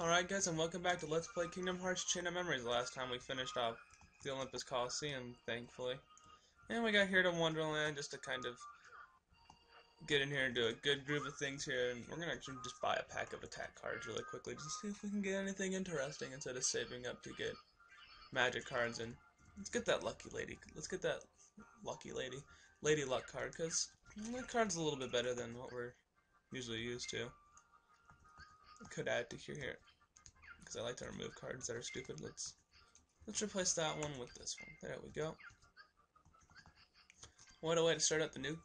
Alright guys, and welcome back to Let's Play Kingdom Hearts Chain of Memories. The last time we finished off the Olympus Coliseum, thankfully. And we got here to Wonderland just to kind of get in here and do a good group of things here. And we're going to actually just buy a pack of attack cards really quickly just to see if we can get anything interesting instead of saving up to get magic cards. And let's get that lucky lady. Let's get that lucky lady luck card, because that card's a little bit better than what we're usually used to. Could add to here because I like to remove cards that are stupid. Let's replace that one with this one. There we go. What a way to start out the new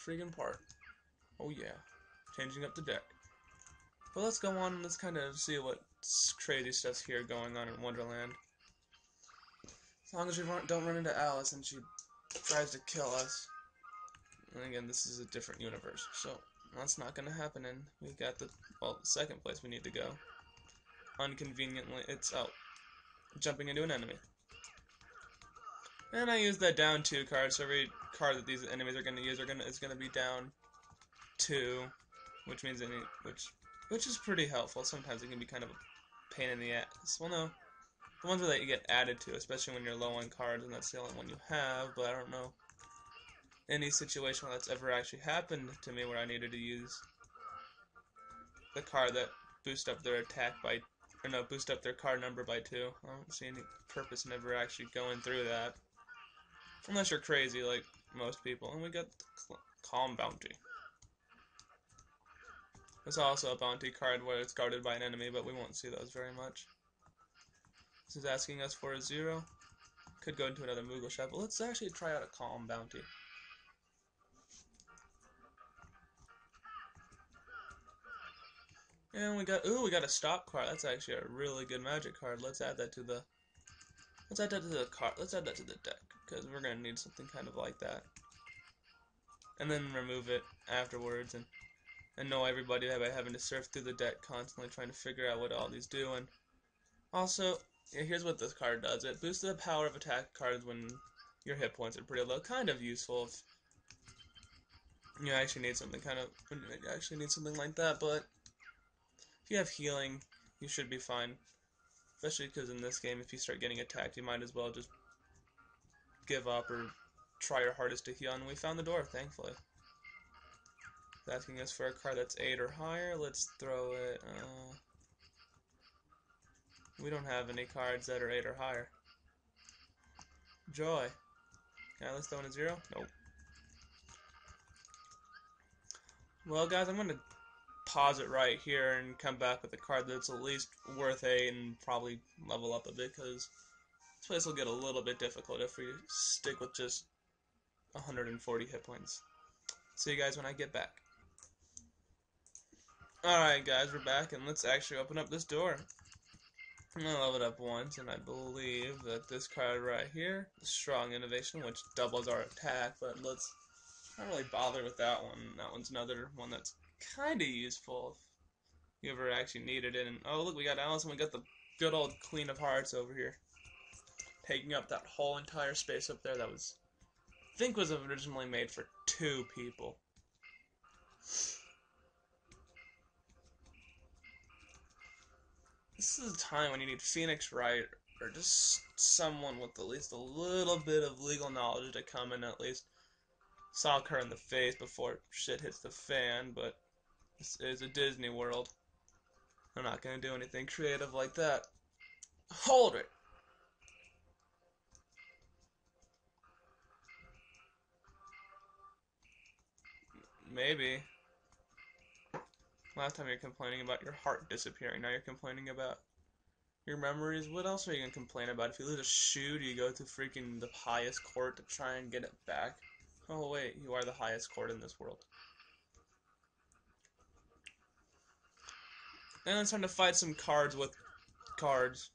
freaking part. Oh yeah, changing up the deck. But let's go on and let's kind of see what crazy stuff's here going on in Wonderland. As long as we don't run into Alice and she tries to kill us. And again, this is a different universe, so that's not going to happen. And we got the second place we need to go. Unconveniently, it's jumping into an enemy. And I used that down 2 card, so every card that these enemies are going to use is going to be down 2, which means which is pretty helpful. Sometimes it can be kind of a pain in the ass. Well, no, the ones that you get added to, especially when you're low on cards, and that's the only one you have. But I don't know any situation where that's ever actually happened to me where I needed to use the card that boost up their attack by, or no, boost up their card number by 2. I don't see any purpose in ever actually going through that. Unless you're crazy like most people. And we got the Calm Bounty. There's also a bounty card where it's guarded by an enemy, but we won't see those very much. This is asking us for a 0. Could go into another Moogle shop, but let's actually try out a Calm Bounty. And we got a stop card. That's actually a really good magic card. Let's add that to the deck, because we're gonna need something kind of like that. And then remove it afterwards and annoy everybody by having to surf through the deck constantly trying to figure out what all these do. And also, yeah, here's what this card does. It boosts the power of attack cards when your hit points are pretty low. Kind of useful if you actually need something like that, but if you have healing, you should be fine. Especially because in this game, if you start getting attacked, you might as well just give up or try your hardest to heal. And we found the door, thankfully. It's asking us for a card that's 8 or higher. Let's throw it. We don't have any cards that are 8 or higher. Joy. Yeah, let's throw in a 0. Nope. Well, guys, I'm going to pause it right here and come back with a card that's at least worth 8 and probably level up a bit, because this place will get a little bit difficult if we stick with just 140 hit points. See you guys when I get back. Alright guys, we're back, and let's actually open up this door. I'm going to level it up once, and I believe that this card right here, Strong Innovation, which doubles our attack, but let's not really bother with that one. That one's another one that's kind of useful if you ever actually needed it. And oh look, we got Alice, and we got the good old Queen of Hearts over here, taking up that whole entire space up there that I think was originally made for 2 people. This is a time when you need Phoenix Wright, or just someone with at least a little bit of legal knowledge to come in and at least sock her in the face before shit hits the fan. But this is a Disney World. I'm not gonna do anything creative like that. Hold it! Maybe. Last time you're complaining about your heart disappearing, now you're complaining about your memories. What else are you gonna complain about? If you lose a shoe, do you go to freaking the highest court to try and get it back? Oh wait, you are the highest court in this world. And it's time to fight some cards with cards.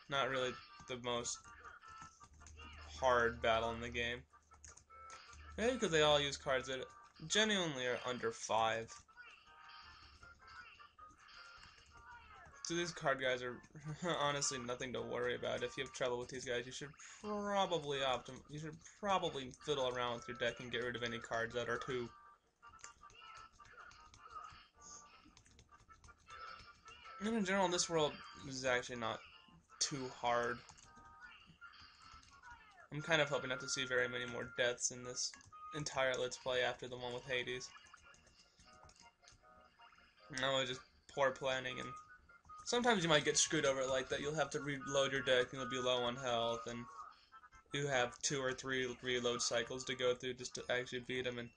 Not really the most hard battle in the game. Maybe because they all use cards that genuinely are under 5. So these card guys are honestly nothing to worry about. If you have trouble with these guys, you should probably fiddle around with your deck and get rid of any cards that are too And in general, this world is actually not too hard. I'm kind of hoping not to see very many more deaths in this entire Let's Play after the one with Hades. No, it's just poor planning, and sometimes you might get screwed over like that. You'll have to reload your deck, and you'll be low on health, and you have 2 or 3 reload cycles to go through just to actually beat him. And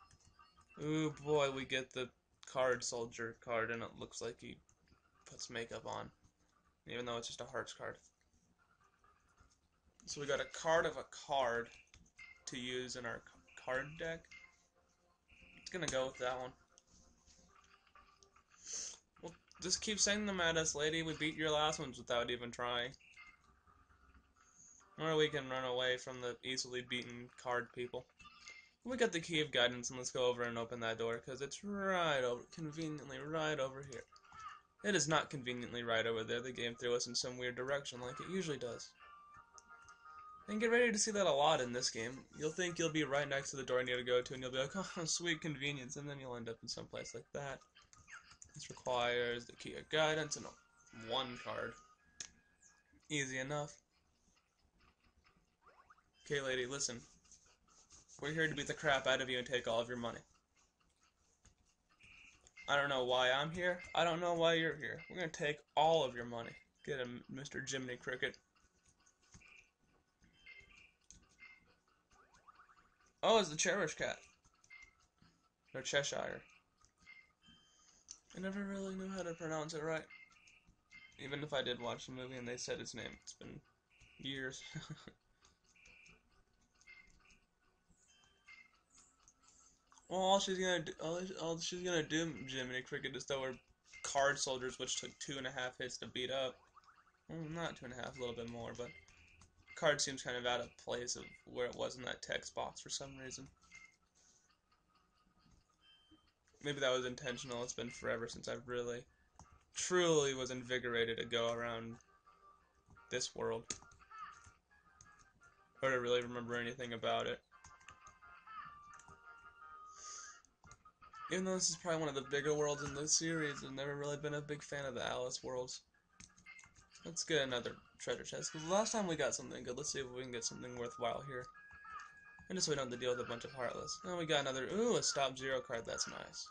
ooh boy, we get the card soldier card, and it looks like he puts makeup on, even though it's just a hearts card. So we got a card of a card to use in our card deck. It's gonna go with that one. Well, just keep sending them at us, lady. We beat your last ones without even trying. Or we can run away from the easily beaten card people. We got the key of guidance, and let's go over and open that door, because it's right over, conveniently right over here. It is not conveniently right over there. The game threw us in some weird direction like it usually does. And get ready to see that a lot in this game. You'll think you'll be right next to the door you need to go to, and you'll be like, oh, sweet convenience, and then you'll end up in some place like that. This requires the key of guidance and a 1 card. Easy enough. Okay, lady, listen. We're here to beat the crap out of you and take all of your money. I don't know why I'm here. I don't know why you're here. We're gonna take all of your money. Get him, Mr. Jiminy Cricket. Oh, it's the Cherish Cat. Or Cheshire. I never really knew how to pronounce it right. Even if I did watch the movie and they said its name. It's been years. Well, all she's gonna do, Jiminy Cricket, is throw her card soldiers, which took 2.5 hits to beat up. Well, not 2.5, a little bit more, but card seems kind of out of place of where it was in that text box for some reason. Maybe that was intentional. It's been forever since I've really, truly was invigorated to go around this world, or to really remember anything about it. Even though this is probably one of the bigger worlds in the series, I've never really been a big fan of the Alice worlds. Let's get another treasure chest, because the last time we got something good, let's see if we can get something worthwhile here. And just so we don't have to deal with a bunch of Heartless. And we got another, ooh, a Stop Zero card, that's nice.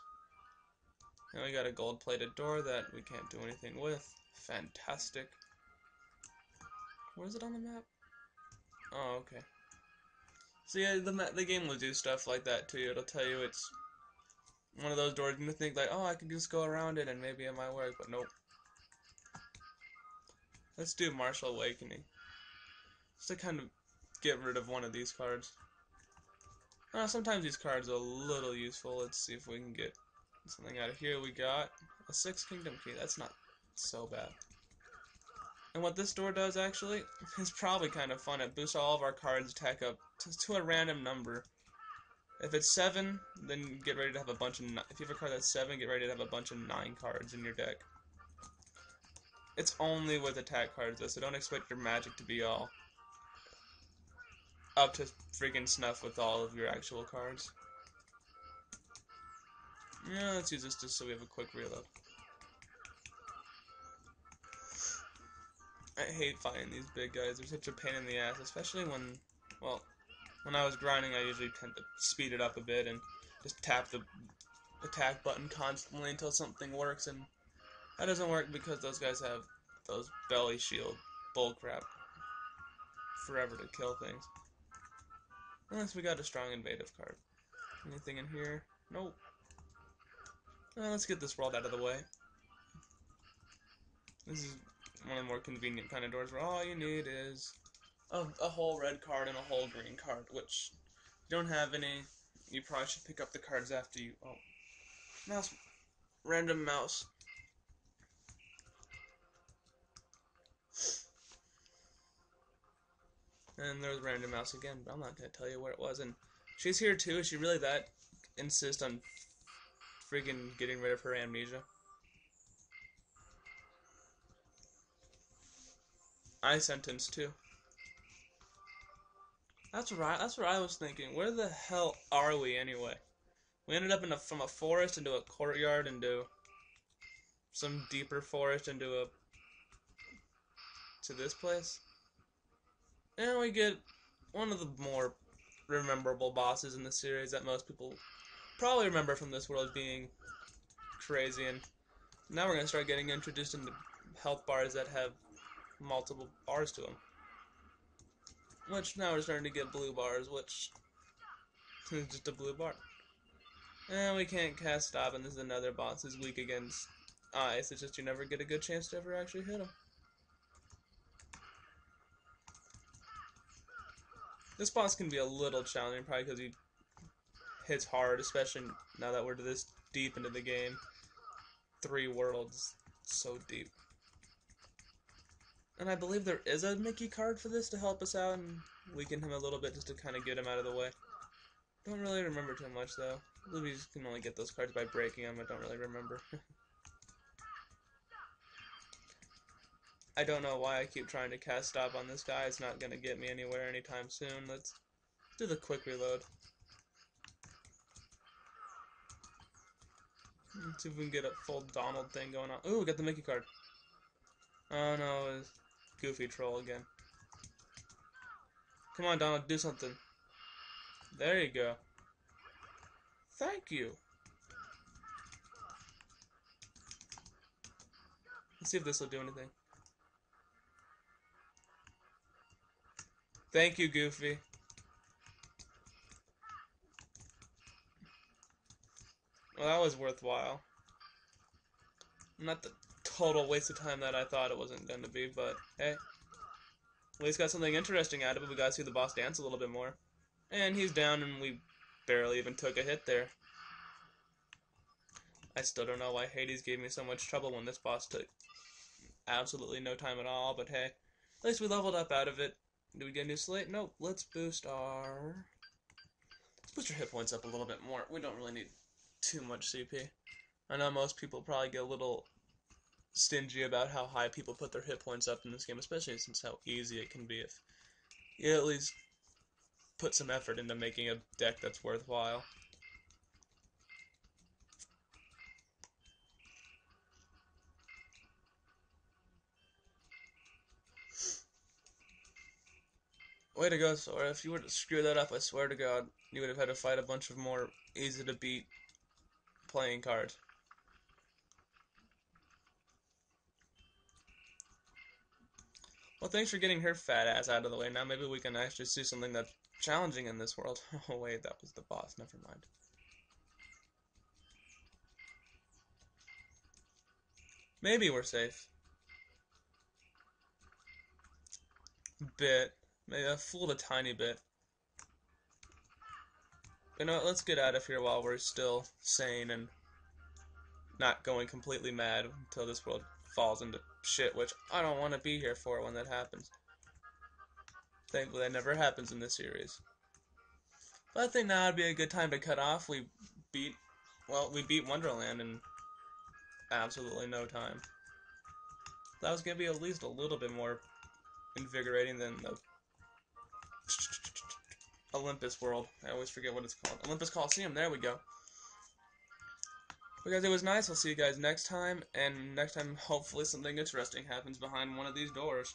And we got a gold-plated door that we can't do anything with. Fantastic. Where is it on the map? Oh, okay. So yeah, the game will do stuff like that too. It'll tell you it's one of those doors, and you think like, oh, I can just go around it and maybe it might work, but nope. Let's do Martial Awakening. Just to kind of get rid of one of these cards. Sometimes these cards are a little useful. Let's see if we can get something out of here. We got a 6 Kingdom Key. That's not so bad. And what this door does, actually, is probably kind of fun. It boosts all of our cards' attack up to a random number. If it's 7, then get ready to have a bunch of... If you have a card that's 7, get ready to have a bunch of 9 cards in your deck. It's only with attack cards, though, so don't expect your magic to be all up to freaking snuff with all of your actual cards. Yeah, let's use this just so we have a quick reload. I hate fighting these big guys. They're such a pain in the ass, especially when, well, when I was grinding, I usually tend to speed it up a bit and just tap the attack button constantly until something works, and that doesn't work because those guys have those belly shield bullcrap forever to kill things. Unless we got a strong invative card. Anything in here? Nope. Well, let's get this world out of the way. This is one of the more convenient kind of doors where all you need is a whole red card and a whole green card, which if you don't have any, you probably should pick up the cards after you... Oh. Mouse. Random mouse. And there's Random Mouse again, but I'm not going to tell you where it was. And she's here too. Is she really that insist on freaking getting rid of her amnesia? I sentenced too. That's right. That's what I was thinking. Where the hell are we anyway? We ended up from a forest into a courtyard into some deeper forest into to this place. And we get one of the more memorable bosses in the series that most people probably remember from this world being crazy. And now we're going to start getting introduced into health bars that have multiple bars to them. Which now we're starting to get blue bars, which is just a blue bar. And we can't cast stop, and this is another boss who's weak against ice. It's just you never get a good chance to ever actually hit him. This boss can be a little challenging, probably because he hits hard, especially now that we're this deep into the game. 3 worlds, so deep. And I believe there is a Mickey card for this to help us out and weaken him a little bit just to kind of get him out of the way. Don't really remember too much though. I believe you can only get those cards by breaking them. I don't really remember. I don't know why I keep trying to cast stop on this guy. It's not going to get me anywhere anytime soon. Let's do the quick reload. Let's see if we can get a full Donald thing going on. Ooh, we got the Mickey card. Oh no, it's Goofy Troll again. Come on, Donald, do something. There you go. Thank you. Let's see if this will do anything. Thank you, Goofy. Well, that was worthwhile. Not the total waste of time that I thought it wasn't going to be, but hey. At least got something interesting out of it. We got to see the boss dance a little bit more. And he's down, and we barely even took a hit there. I still don't know why Hades gave me so much trouble when this boss took absolutely no time at all, but hey. At least we leveled up out of it. Did we get a new slate? Nope. Let's boost our hit points up a little bit more. We don't really need too much CP. I know most people probably get a little stingy about how high people put their hit points up in this game, especially since how easy it can be if you at least put some effort into making a deck that's worthwhile. Way to go, Sora. If you were to screw that up, I swear to God, you would have had to fight a bunch of more easy-to-beat playing cards. Well, thanks for getting her fat ass out of the way. Now maybe we can actually see something that's challenging in this world. Oh, wait, that was the boss. Never mind. Maybe we're safe. Bit. Maybe I fooled a tiny bit. You know what, let's get out of here while we're still sane and not going completely mad until this world falls into shit, which I don't want to be here for when that happens. Thankfully, that never happens in this series. But I think now would be a good time to cut off. We beat Wonderland in absolutely no time. That was going to be at least a little bit more invigorating than the Olympus world. I always forget what it's called. Olympus Coliseum, there we go. But guys, it was nice. I'll see you guys next time, and next time hopefully something interesting happens behind one of these doors.